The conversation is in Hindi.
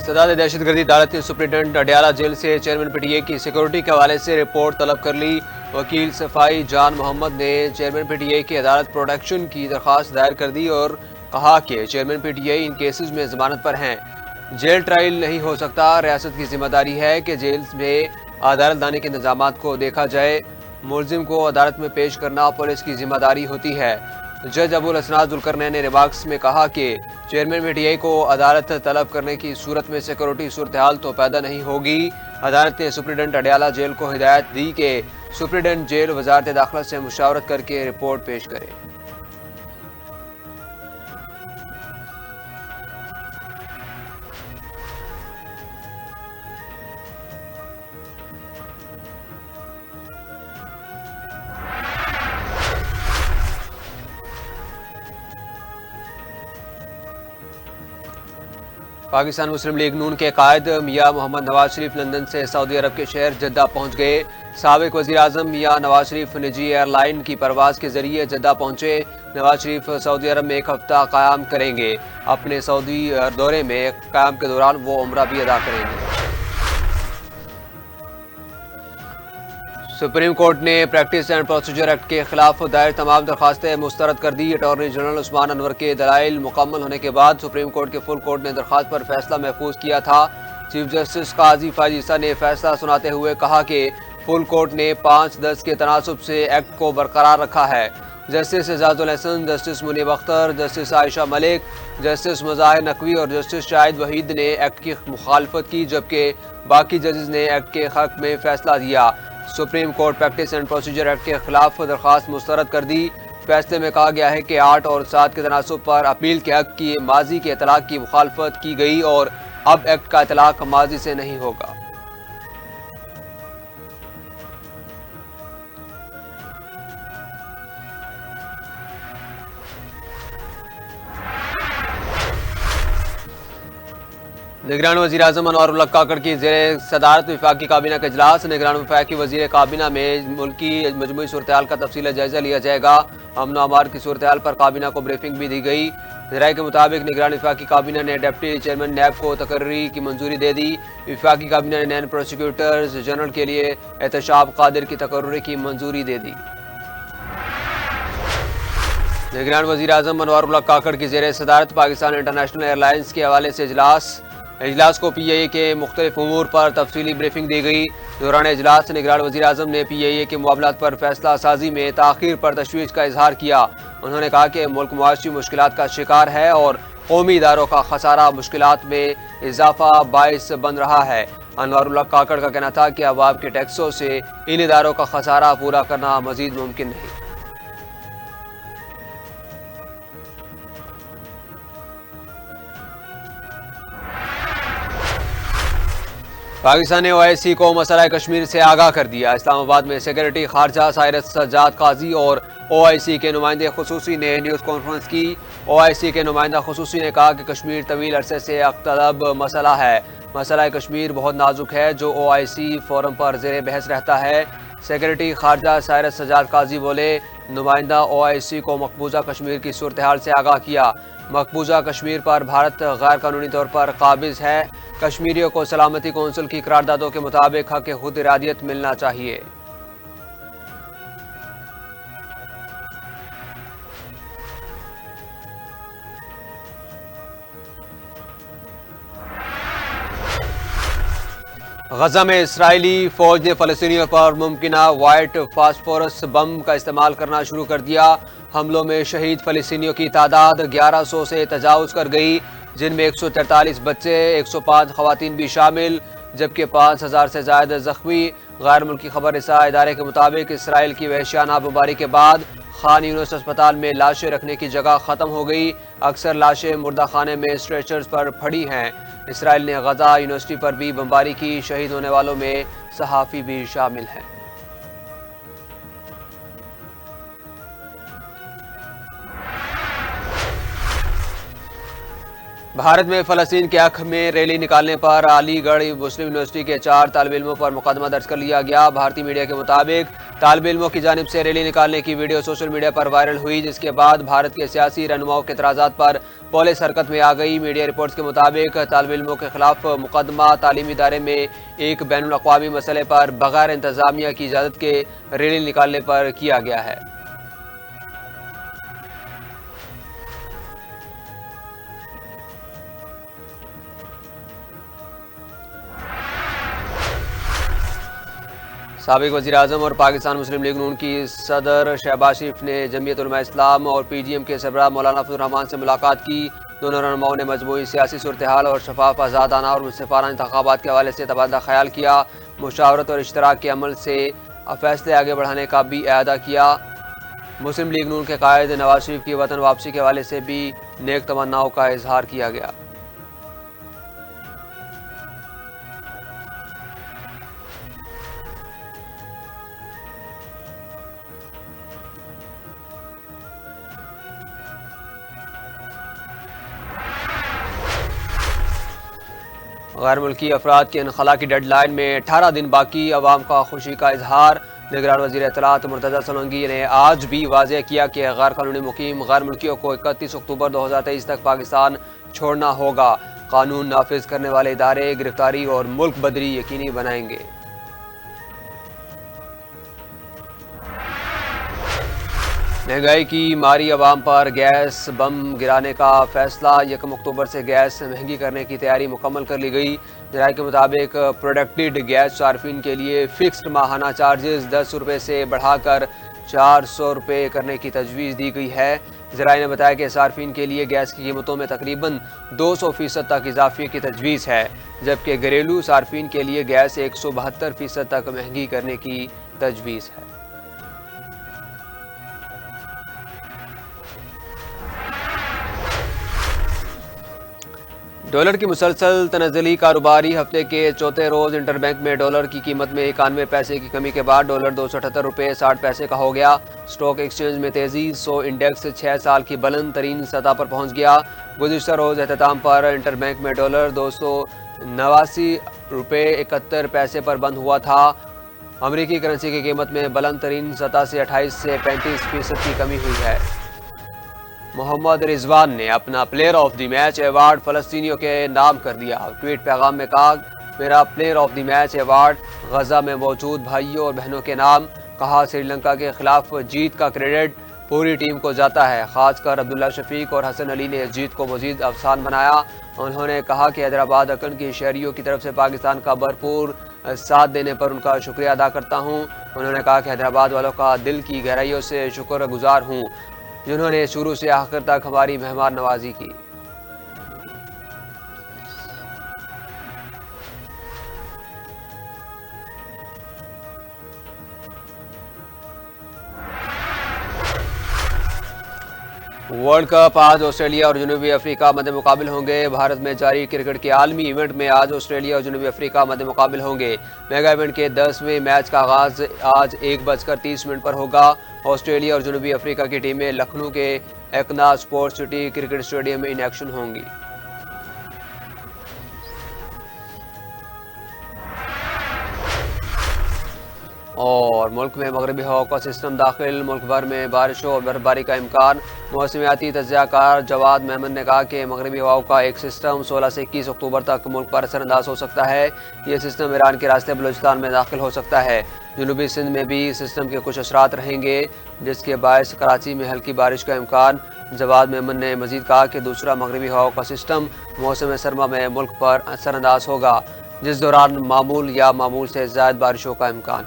सदाद दहशतगर्दी अदालत ने सुप्रिंटेंडेंट अडयाला जेल से चेयरमैन पीटीए की सिक्योरिटी के हवाले से रिपोर्ट तलब कर ली। वकील सफाई जान मोहम्मद ने चेयरमैन पीटीए की अदालत प्रोटेक्शन की दरख्वास्त दायर कर दी और कहा कि चेयरमैन पीटीए इन केसेस में जमानत पर हैं। जेल ट्रायल नहीं हो सकता। रियासत की जिम्मेदारी है कि जेल में अदालत लाने के इंतजाम को देखा जाए। मुलजिम को अदालत में पेश करना पुलिस की जिम्मेदारी होती है। जज अबुल हसनात जुल्करनैन ने रिमार्क्स में कहा कि चेयरमैन पीटीआई को अदालत तलब करने की सूरत में सिक्योरिटी सूरत हाल तो पैदा नहीं होगी। अदालत ने सुप्रिंटेंडेंट अडयाला जेल को हिदायत दी कि सुप्रिंटेंडेंट जेल वजारत दाखिला से मुशावरत करके रिपोर्ट पेश करे। पाकिस्तान मुस्लिम लीग नून के कायद मियां मोहम्मद नवाज शरीफ लंदन से सऊदी अरब के शहर जद्दा पहुंच गए। साबिक वज़ीर आज़म मियां नवाज शरीफ निजी एयरलाइन की परवाज के जरिए जद्दा पहुंचे। नवाज शरीफ सऊदी अरब में एक हफ्ता क़याम करेंगे। अपने सऊदी दौरे में क़याम के दौरान वो उम्रा भी अदा करेंगे। सुप्रीम कोर्ट ने प्रैक्टिस एंड प्रोसीजर एक्ट के खिलाफ दायर तमाम दरखास्तें मुस्तरद कर दी। अटॉर्नी जनरल उस्मान अनवर के दलाइल मुकम्मल होने के बाद सुप्रीम कोर्ट के फुल कोर्ट ने दरखास्त पर फैसला महफूज किया था। चीफ जस्टिस काजी फायज ईसा ने फैसला सुनाते हुए कहा कि फुल कोर्ट ने 5-10 के तनासुब से एक्ट को बरकरार रखा है। Justice Ejazul Hasan, justice Munib Akhtar, justice Ayesha Malik, justice Mazahir Naqvi और जस्टिस शाहिद वहीद ने एक्ट की मुखालफत की, जबकि बाकी जजेस ने एक्ट के हक में फैसला दिया। Supreme court practice and procedure act के खिलाफ दरख्वास्त मुस्तरद कर दी। फैसले में कहा गया है कि 8 और 7 के तनासुब पर अपील के हक की माजी के इतलाक की मुखालफत की गई और अब एक्ट का इतलाक माजी से नहीं होगा। निगरान वज़ीर आज़म अनवर काकड़ की ज़ेर सदारत वफाकी काबीना का इजलास। निगरान वफाकी वज़ीर काबीना में मुल्की मजमूई सूरत हाल का तफसीली जायजा लिया जाएगा। अमन अमार की सूरत हाल पर काबीना को ब्रीफिंग भी दी गई। ज़राए के मुताबिक निगरान वफाकी काबीना ने डिप्टी चेयरमैन नैब को तकर्री की मंजूरी दे दी। वफाकी काबीना ने नैन प्रोसिक्यूटर्स जनरल के लिए एहतशाब कादिर की तकर्री की मंजूरी दे दी। निगरान वज़ीर आज़म अनवर काकड़ की ज़ेर सदारत पाकिस्तान इंटरनेशनल एयरलाइंस के हवाले से इजलास को PIA के मुख्तलिफ उमूर पर तफसीली ब्रीफिंग दी गई। दौरान इजलास निगरान वज़ीर आज़म ने PIA के मामलात पर फैसला साजी में ताख़ीर पर तशवीश का इजहार किया। उन्होंने कहा कि मुल्क मुआशी मुश्किलात का शिकार है और कौमी इदारों का खसारा मुश्किलात में इजाफा बाइस बन रहा है। अनवर काकड़ का कहना था कि अवाम के टैक्सों से इन इदारों का खसारा पूरा करना मजीद मुमकिन नहीं। पाकिस्तान ने OIC को मसला कश्मीर से आगाह कर दिया। इस्लामाबाद में सेक्रेटरी खारजा साइरस सज्जाद काजी और OIC के नुमाइंदे खुसूसी ने न्यूज़ कॉन्फ्रेंस की। OIC के नुमाइंदा खुसूसी ने कहा कि कश्मीर तवील अरसे से अख्तलब मसला है। मसला कश्मीर बहुत नाजुक है जो OIC फोरम पर ज़ेर बहस रहता है। सेक्रेटरी खारजा साइरस सज्जाद काजी बोले, नुमाइंदा OIC को मकबूजा कश्मीर की सूरत हाल से आगाह किया। मकबूजा कश्मीर पर भारत गैर कानूनी तौर पर काबिज है। कश्मीरियों को सलामती कौंसिल की करारदादों के मुताबिक हक खुद इरादियत मिलना चाहिए। गजा में इसराइली फौज ने फ़लस्तीनियों पर मुमकिना वाइट फास्फोरस बम का इस्तेमाल करना शुरू कर दिया। हमलों में शहीद फ़लस्तीनियों की तादाद 1100 से तजावुज़ कर गई, जिनमें 143 बच्चे, 105 खवातीन भी शामिल, जबकि 5000 से ज़्यादा जख्मी। गैर मुल्की खबर रसा इदारे के मुताबिक इसराइल की वहशियाना बमबारी के बाद खान यूनिस अस्पताल में लाशें रखने की जगह ख़त्म हो गई। अक्सर लाशें मुर्दा खाने में स्ट्रेचर्स पर पड़ी हैं। इसराइल ने गजा यूनिवर्सिटी पर भी बमबारी की। शहीद होने वालों में सहाफ़ी भी शामिल हैं। भारत में फ़लस्तीन के हक़ में रैली निकालने पर अलीगढ़ मुस्लिम यूनिवर्सिटी के 4 तालिब इल्मों पर मुकदमा दर्ज कर लिया गया। भारतीय मीडिया के मुताबिक तालिब इल्मों की जानिब से रैली निकालने की वीडियो सोशल मीडिया पर वायरल हुई, जिसके बाद भारत के सियासी रहनुमाओं के एतराज़ात पर पुलिस हरकत में आ गई। मीडिया रिपोर्ट्स के मुताबिक तालिब इल्मों के खिलाफ मुकदमा तालीमी इदारे में एक बैनुल अक़वामी मसले पर बगैर इंतज़ामिया की इजाज़त के रैली निकालने पर किया गया है। साबिक़ वज़ीर-ए-आज़म और पाकिस्तान मुस्लिम लीग नून की सदर शहबाज शरीफ ने जमीयत उलमा इस्लाम और PGM के सरबराह मौलाना फजल रहमान से मुलाकात की। दोनों रहनुमाओं ने मजमूई सियासी सूरत-ए-हाल और शफाफ आज़ादाना और मुनसिफाना इंतखाबात के हवाले से तबादला ख्याल किया। मुशावरत और इश्तराक के अमल से फैसले आगे बढ़ाने का भी अहदा किया। मुस्लिम लीग नून के कायद नवाज शरीफ की वतन वापसी के हवाले से भी नेक तमन्नाओं का इजहार किया गया। गैर मुल्की अफराद के इनखला की डेडलाइन में 18 दिन बाकी, अवाम का खुशी का इजहार। निगरान वज़ीर इत्तलात मुर्तज़ा सोलंकी ने आज भी वाज़ेह किया कि गैर कानूनी मुकीम गैर मुल्कियों को 31 अक्टूबर 2023 तक पाकिस्तान छोड़ना होगा। कानून नाफिज करने वाले इदारे गिरफ्तारी और मुल्क बदरी यकीनी बनाएंगे। महंगाई की मारी अवाम पर गैस बम गिराने का फैसला। 1 अक्टूबर से गैस महंगी करने की तैयारी मुकम्मल कर ली गई। ज़राए के मुताबिक प्रोडक्टेड गैस सार्फिन के लिए फिक्स्ड माहाना चार्जेस 10 रुपये से बढ़ाकर 400 रुपये करने की तजवीज़ दी गई है। ज़राए ने बताया कि सार्फिन के लिए गैस की कीमतों में तकरीबन 200% तक इजाफे की तजवीज़ है, जबकि घरेलू सार्फिन के लिए गैस 172% तक महंगी करने की तजवीज़ है। डॉलर की मुसलसल तनज़्ज़ुली कारोबारी हफ्ते के चौथे रोज़ इंटरबैंक में डॉलर की कीमत में 91 पैसे की कमी के बाद डॉलर 278 रुपये 60 पैसे का हो गया। स्टॉक एक्सचेंज में तेज़ी, 100 इंडेक्स 6 साल की बुलंद तरीन सतह पर पहुँच गया। गुज़िश्ता रोज़ एहतताम पर इंटरबैंक में डॉलर 289 रुपये 71 पैसे पर बंद हुआ था। अमरीकी करेंसी की कीमत में बुलंद तरीन सतह से 28 से 35% की कमी हुई है। मोहम्मद रिजवान ने अपना player of the match award फ़लस्तीनियों के नाम कर दिया। ट्वीट पैगाम में कहा, मेरा player of the match award Gaza में मौजूद भाइयों और बहनों के नाम। कहा, श्रीलंका के खिलाफ जीत का क्रेडिट पूरी टीम को जाता है। खासकर अब्दुल्ला शफीक और हसन अली ने इस जीत को मजीद आसान बनाया। उन्होंने कहा कि हैदराबाद अकन की शहरियों की तरफ से पाकिस्तान का भरपूर साथ देने पर उनका शुक्रिया अदा करता हूँ। उन्होंने कहा कि हैदराबाद वालों का दिल की गहराइयों से शुक्रगुजार हूँ, जिन्होंने शुरू से आखिर तक हमारी मेहमान नवाजी की। वर्ल्ड कप आज ऑस्ट्रेलिया और जनूबी अफ्रीका मध्य मुकाबिल होंगे। भारत में जारी क्रिकेट के आलमी इवेंट में आज ऑस्ट्रेलिया और जनूबी अफ्रीका मध्य मुकाबिल होंगे। मेगा इवेंट के 10वें मैच का आगाज आज 1:30 पर होगा। ऑस्ट्रेलिया और जनूबी अफ्रीका की टीमें लखनऊ के एकना स्पोर्ट्स सिटी क्रिकेट स्टेडियम में इन एक्शन होंगी। और मुल्क में मगरबी हवा का सिस्टम दाखिल, मुल्क भर में बारिशों और बर्फबारी का इम्कान। मौसमियाती तज्ज़ियाकार जवाद महमद ने कहा कि मगरबी हवाओं का एक सिस्टम 16 से 21 अक्टूबर तक मुल्क पर असरअंदाज हो सकता है। ये सिस्टम ईरान के रास्ते बलूचिस्तान में दाखिल हो सकता है। जनूबी सिंध में भी सिस्टम के कुछ असरात रहेंगे, जिसके बायस कराची में हल्की बारिश का इम्कान। जवाद महमद ने मजीद कहा कि दूसरा मगरबी हवाओं का सिस्टम मौसम सरमा में मुल्क पर असरअंदाज होगा, जिस दौरान मामूल या मामूल से ज़्यादा बारिशों का इम्कान।